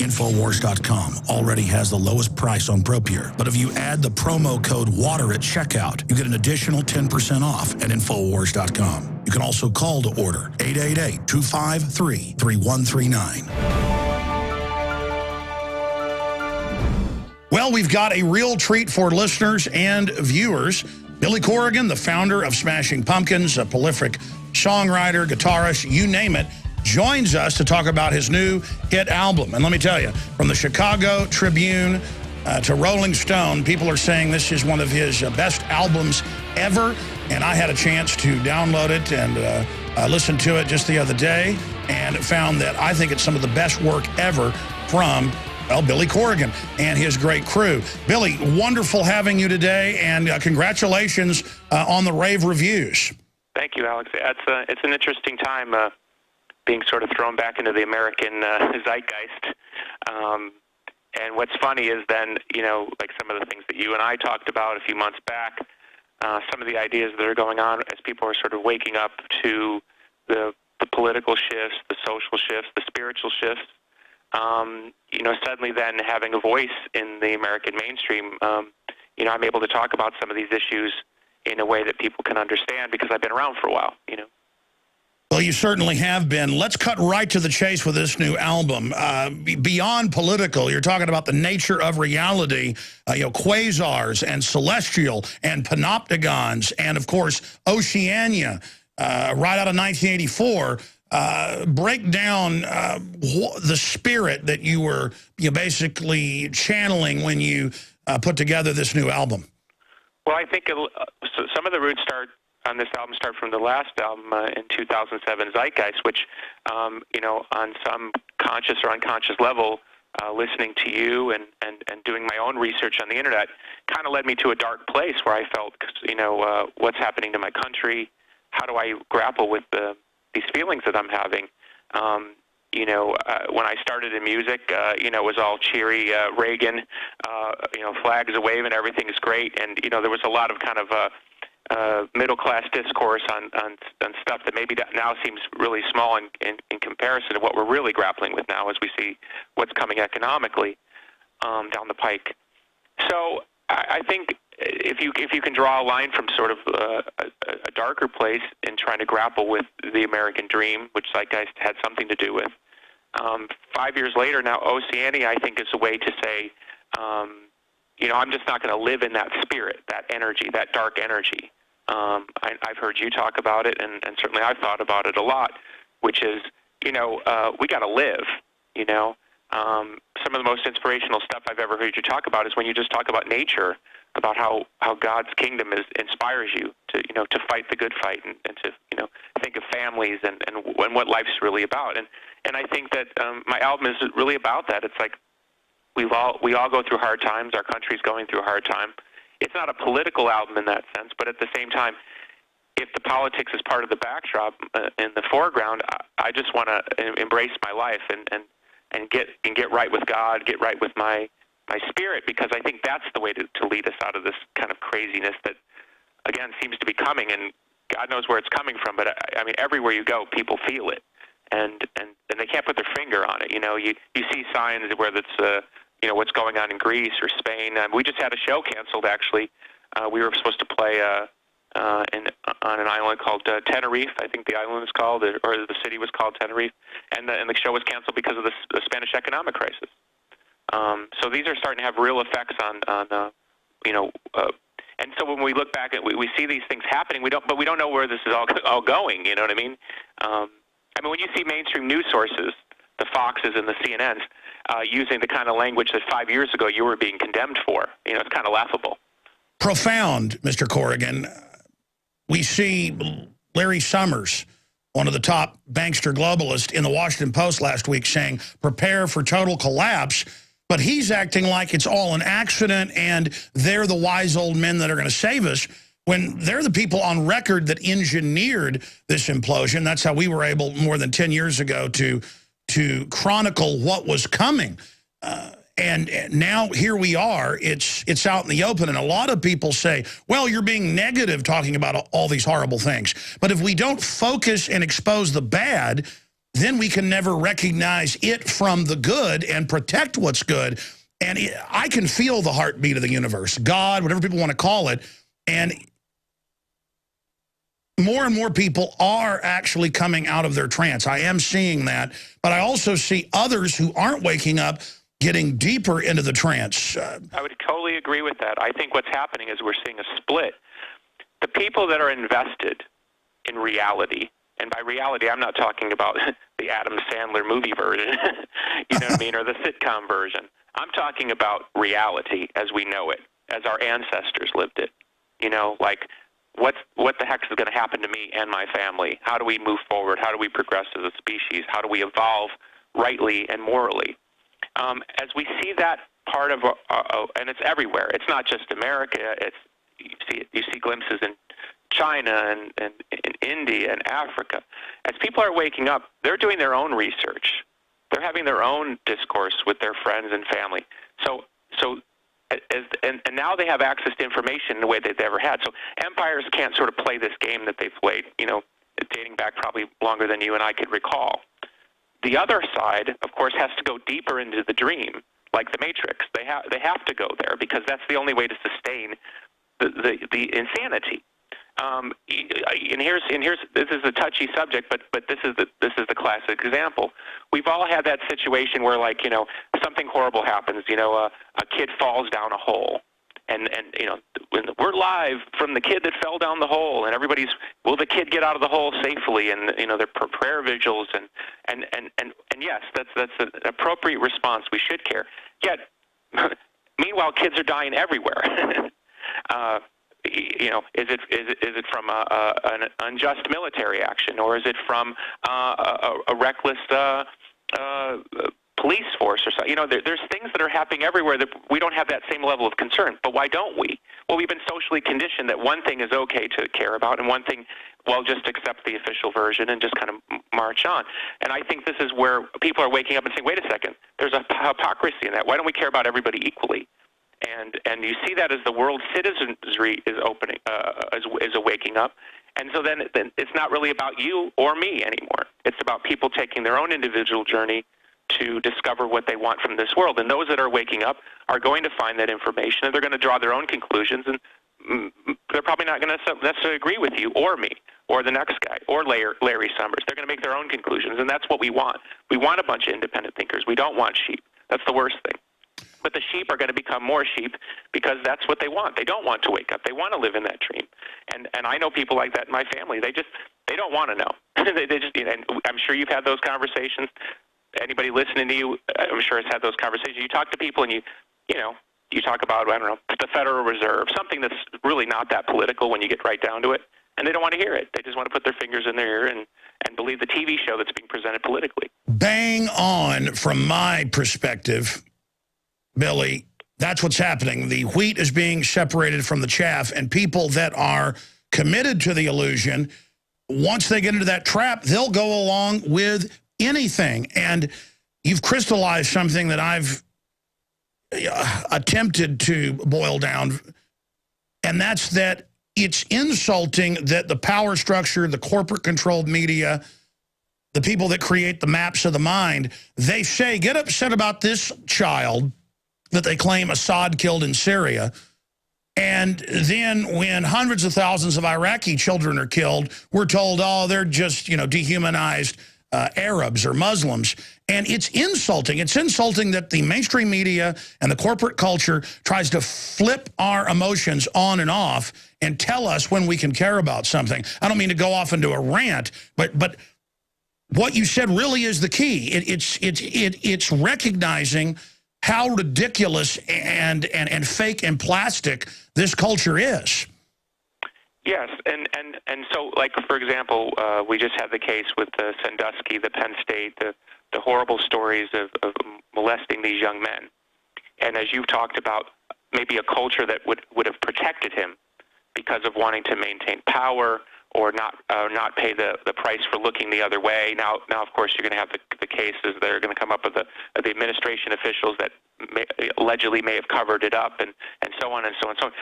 NFOWARS.com already has the lowest price on ProPure. But if you add the promo code WATER at checkout, you get an additional 10% off at NFOWARS.com. You can also call to order 888-253-3139. Well, we've got a real treat for listeners and viewers. Billy Corrigan, the founder of Smashing Pumpkins, a prolific songwriter, guitarist, you name it, joins us to talk about his new hit album. And let me tell you, from the Chicago Tribune to Rolling Stone, people are saying this is one of his best albums ever. And I had a chance to download it and listen to it just the other day and found that I think it's some of the best work ever from, well, Billy Corrigan and his great crew. Billy, wonderful having you today, and congratulations on the rave reviews. Thank you, Alex. It's an interesting time being sort of thrown back into the American zeitgeist. And what's funny is then, you know, like some of the things that you and I talked about a few months back, some of the ideas that are going on as people are sort of waking up to the political shifts, the social shifts, the spiritual shifts. You know, suddenly then having a voice in the American mainstream, you know, I'm able to talk about some of these issues in a way that people can understand because I've been around for a while, you know. Well, you certainly have been. Let's cut right to the chase with this new album. Beyond political, you're talking about the nature of reality, you know, quasars and celestial and panopticons and, of course, Oceania, right out of 1984. Break down the spirit that you were basically channeling when you put together this new album. Well, I think some of the roots on this album start from the last album in 2007, Zeitgeist, which, you know, on some conscious or unconscious level, listening to you and doing my own research on the internet kind of led me to a dark place where I felt, you know, what's happening to my country? How do I grapple with these feelings that I'm having? You know, when I started in music, you know, it was all cheery, Reagan, you know, flags are waving, everything is great. And, you know, there was a lot of kind of middle-class discourse on stuff that maybe now seems really small in comparison to what we're really grappling with now as we see what's coming economically down the pike. So I think if you can draw a line from sort of a darker place in trying to grapple with the American dream, which Zeitgeist had something to do with, 5 years later now, Oceania, I think, is a way to say, you know, I'm just not going to live in that spirit, that energy, that dark energy. I've heard you talk about it, and certainly I've thought about it a lot, which is, you know, we got to live, you know. Some of the most inspirational stuff I've ever heard you talk about is when you just talk about nature, about how God's kingdom inspires you to, you know, to fight the good fight and to, you know, think of families and what life's really about. And I think that my album is really about that. It's like we all go through hard times. Our country's going through a hard time. It's not a political album in that sense, but at the same time, if the politics is part of the backdrop in the foreground, I just want to embrace my life and get right with God, get right with my spirit, because I think that's the way to lead us out of this kind of craziness that, again, seems to be coming, and God knows where it's coming from, but I mean, everywhere you go, people feel it, and they can't put their finger on it. You know, you see signs where that's, you know, what's going on in Greece or Spain. We just had a show canceled, actually. We were supposed to play on an island called Tenerife, I think the island is called, or the city was called Tenerife, and the show was canceled because of the Spanish economic crisis. So these are starting to have real effects on you know, and so when we look back at, we see these things happening, but we don't know where this is all going. You know what I mean? I mean, when you see mainstream news sources, the Foxes and the CNNs, using the kind of language that 5 years ago you were being condemned for, you know, it's kind of laughable. Profound, Mr. Corrigan. We see Larry Summers, one of the top bankster globalists, in the Washington Post last week saying, prepare for total collapse. But he's acting like it's all an accident and they're the wise old men that are going to save us, when they're the people on record that engineered this implosion. That's how we were able more than 10 years ago to chronicle what was coming. And now here we are, it's out in the open, and a lot of people say, well, you're being negative talking about all these horrible things. But if we don't focus and expose the bad, then we can never recognize it from the good and protect what's good. And I can feel the heartbeat of the universe, God, whatever people want to call it. And more people are actually coming out of their trance. I am seeing that. But I also see others who aren't waking up getting deeper into the trance. I would totally agree with that. I think what's happening is we're seeing a split. The people that are invested in reality, and by reality, I'm not talking about the Adam Sandler movie version, you know what I mean, or the sitcom version. I'm talking about reality as we know it, as our ancestors lived it. You know, like, what the heck is going to happen to me and my family? How do we move forward? How do we progress as a species? How do we evolve rightly and morally? As we see that part of, and it's everywhere. It's not just America. You see glimpses in China and in India and Africa. As people are waking up, they're doing their own research. They're having their own discourse with their friends and family. And now they have access to information in a way they've never had. So empires can't sort of play this game that they've played, you know, dating back probably longer than you and I could recall. The other side, of course, has to go deeper into the dream, like the Matrix. They have to go there because that's the only way to sustain the insanity. And here's this is a touchy subject, but this is the classic example. We've all had that situation where, like, you know, something horrible happens. You know, a kid falls down a hole, and you know, we're live from the kid that fell down the hole, and everybody's, will the kid get out of the hole safely? And you know, their prayer vigils, and yes, that's an appropriate response. We should care. Yet, meanwhile, kids are dying everywhere. You know, is it from an unjust military action, or is it from a reckless police force or something? You know, there's things that are happening everywhere that we don't have that same level of concern. But why don't we? Well, we've been socially conditioned that one thing is okay to care about, and one thing, well, just accept the official version and just kind of march on. And I think this is where people are waking up and saying, wait a second, there's a hypocrisy in that. Why don't we care about everybody equally? And you see that as the world citizenry is opening, is waking up, and so then it's not really about you or me anymore. It's about people taking their own individual journey to discover what they want from this world. And those that are waking up are going to find that information, and they're going to draw their own conclusions, and they're probably not going to necessarily agree with you or me or the next guy or Larry Summers. They're going to make their own conclusions, and that's what we want. We want a bunch of independent thinkers. We don't want sheep. That's the worst thing. But the sheep are going to become more sheep because that's what they want. They don't want to wake up. They want to live in that dream. And I know people like that in my family. They don't want to know. they just, you know, and I'm sure you've had those conversations. Anybody listening to you, I'm sure has had those conversations. You talk to people and you talk about, I don't know, the Federal Reserve, something that's really not that political when you get right down to it. And they don't want to hear it. They just want to put their fingers in their ear and believe the TV show that's being presented politically. Bang on from my perspective, Billy. That's what's happening. The wheat is being separated from the chaff, and people that are committed to the illusion, once they get into that trap, they'll go along with anything. And you've crystallized something that I've attempted to boil down, and that's that it's insulting that the power structure, the corporate-controlled media, the people that create the maps of the mind, they say, get upset about this child that they claim Assad killed in Syria. And then when hundreds of thousands of Iraqi children are killed, we're told, oh, they're just, you know, dehumanized Arabs or Muslims. And it's insulting. It's insulting that the mainstream media and the corporate culture tries to flip our emotions on and off and tell us when we can care about something. I don't mean to go off into a rant, but what you said really is the key. It's recognizing how ridiculous and fake and plastic this culture is. Yes, and so, like, for example, we just had the case with Sandusky, the Penn State, the horrible stories of molesting these young men. And as you've talked about, maybe a culture that would have protected him because of wanting to maintain power or not pay the price for looking the other way. Now, of course, you're going to have the cases that are going to come up with the administration officials that allegedly may have covered it up, and so on and so on and so on.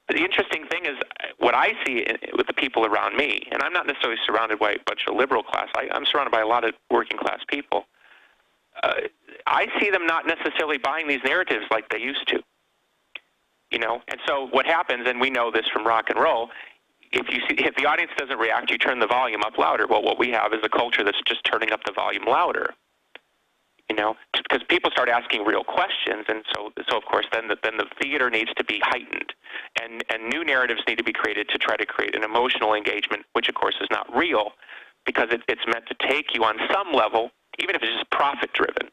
the interesting thing is what I see with the people around me, and I'm not necessarily surrounded by a bunch of liberal class. I'm surrounded by a lot of working class people. I see them not necessarily buying these narratives like they used to. You know, and so what happens, and we know this from rock and roll, if the audience doesn't react, you turn the volume up louder. Well, what we have is a culture that's just turning up the volume louder. You know, because people start asking real questions, and so of course then the theater needs to be heightened, and new narratives need to be created to try to create an emotional engagement, which of course is not real, because it's meant to take you on some level, even if it's just profit driven,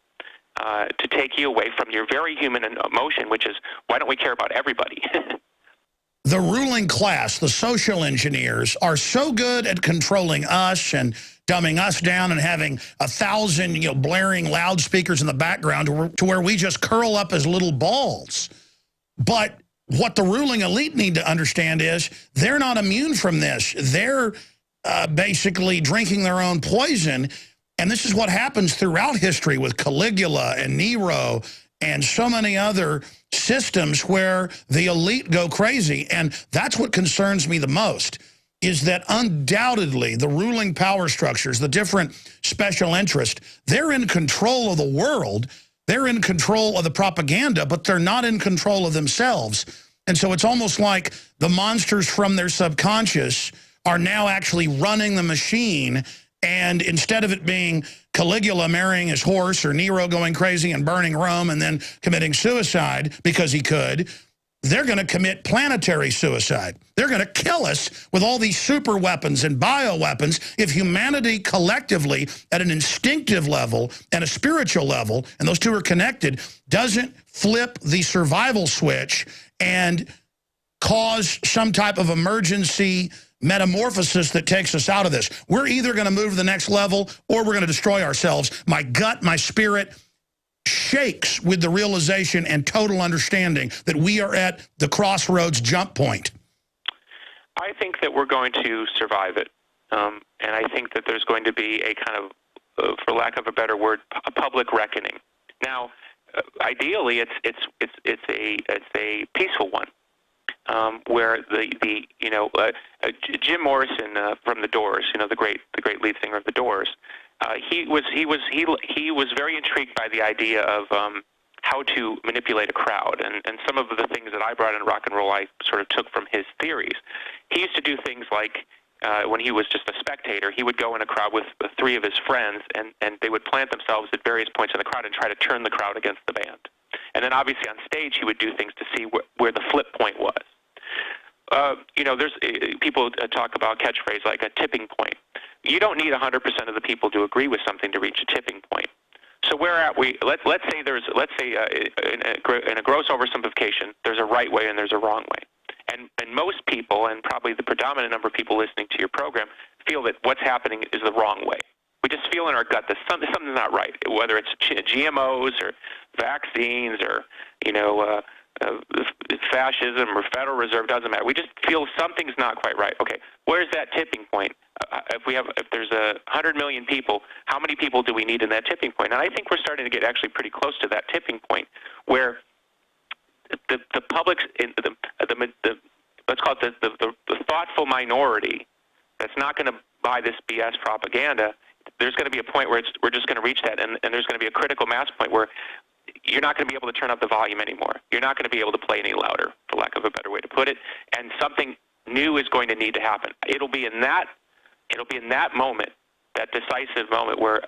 to take you away from your very human emotion, which is, why don't we care about everybody? The ruling class, the social engineers, are so good at controlling us and dumbing us down and having 1,000, blaring loudspeakers in the background to where we just curl up as little balls. But what the ruling elite need to understand is they're not immune from this. They're basically drinking their own poison. And this is what happens throughout history with Caligula and Nero and so many other systems where the elite go crazy. And that's what concerns me the most, is that undoubtedly the ruling power structures, the different special interests, they're in control of the world. They're in control of the propaganda, but they're not in control of themselves. And so it's almost like the monsters from their subconscious are now actually running the machine. And instead of it being Caligula marrying his horse or Nero going crazy and burning Rome and then committing suicide because he could, they're going to commit planetary suicide. They're going to kill us with all these super weapons and bioweapons if humanity collectively at an instinctive level and a spiritual level, and those two are connected, doesn't flip the survival switch and cause some type of emergency metamorphosis that takes us out of this. We're either going to move to the next level or we're going to destroy ourselves. My gut, my spirit shakes with the realization and total understanding that we are at the crossroads jump point. I think that we're going to survive it. And I think that there's going to be a kind of, for lack of a better word, a public reckoning. Now, ideally, it's a peaceful one. Where Jim Morrison from the Doors, the great lead singer of the Doors, he was very intrigued by the idea of how to manipulate a crowd, and some of the things that I brought in rock and roll I sort of took from his theories. He used to do things like when he was just a spectator, he would go in a crowd with 3 of his friends, and they would plant themselves at various points in the crowd and try to turn the crowd against the band. And then obviously on stage he would do things to see where the flip point was. There's people talk about catchphrase like a tipping point. You don't need 100% of the people to agree with something to reach a tipping point. So where are we? Let's say in a gross oversimplification, there's a right way and there's a wrong way. And most people, and probably the predominant number of people listening to your program, feel that what's happening is the wrong way. We just feel in our gut that something's not right, whether it's GMOs or vaccines or fascism or Federal Reserve, doesn't matter. We just feel something's not quite right. Okay, where's that tipping point? If there's 100 million people, how many people do we need in that tipping point? And I think we're starting to get actually pretty close to that tipping point, where the public's let's call it the thoughtful minority that's not going to buy this BS propaganda. There's going to be a point where we're just going to reach that, and there's going to be a critical mass point where you're not going to be able to turn up the volume anymore. You're not going to be able to play any louder, for lack of a better way to put it, and something new is going to need to happen. It'll be in that moment, that decisive moment, where